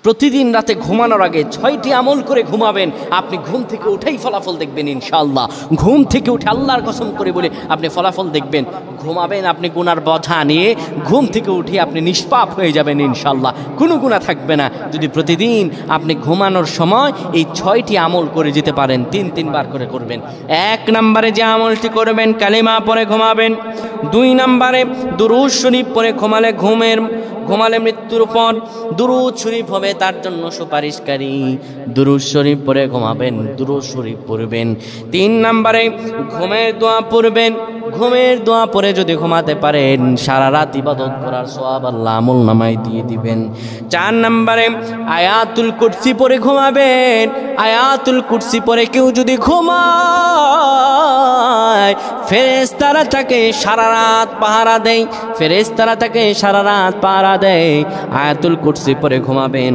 প্রতিদিন রাতে ঘুমানোর আগে 6টি আমল করে ঘুমাবেন। আপনি ঘুম থেকে উঠেই ফলাফল দেখবেন ইনশাআল্লাহ। ঘুম থেকে উঠে আল্লাহর কসম করে বলে আপনি ফলাফল দেখবেন। ঘুমাবেন আপনি গুনার বোঝা নিয়ে, ঘুম থেকে উঠে আপনি নিষ্পাপ হয়ে যাবেন ইনশাআল্লাহ, কোনো গুনাহ থাকবে না। যদি প্রতিদিন আপনি ঘুমানোর সময় এই 6টি আমল করে যেতে পারেন, 3 বার করে করবেন। 1 নম্বরে যে আমলটি করবেন, কালিমা পড়ে ঘুমাবেন। 2 নম্বরে দুরূদ শরীফ পড়ে ঘুমালে মৃত্যুর পর দুরূদ শরীফ হবে তার জন্য সুপারিশকারী। দুরূদ শরীফ পড়ে ঘুমাবেন, দুরূদ শরীফ পড়বেন। 3 নম্বরে ঘুমের দোয়া পড়বেন। ঘুমের দোয়া পড়ে যদি ঘুমাতে পারেন, সারা রাত ইবাদত করার সওয়াব আল্লাহ আমলনামায় দিয়ে দিবেন। 4 নম্বরে আয়াতুল কুরসি পড়ে ঘুমাবেন। আয়াতুল কুরসি পড়ে কেউ যদি ঘুমায়, ফেরেশতারা তাকে সারা রাত পাহারা দেয়। ফেরেশতারা তাকে সারা রাত পাহারা দেয়। আয়াতুল কুরসি পড়ে ঘুমাবেন।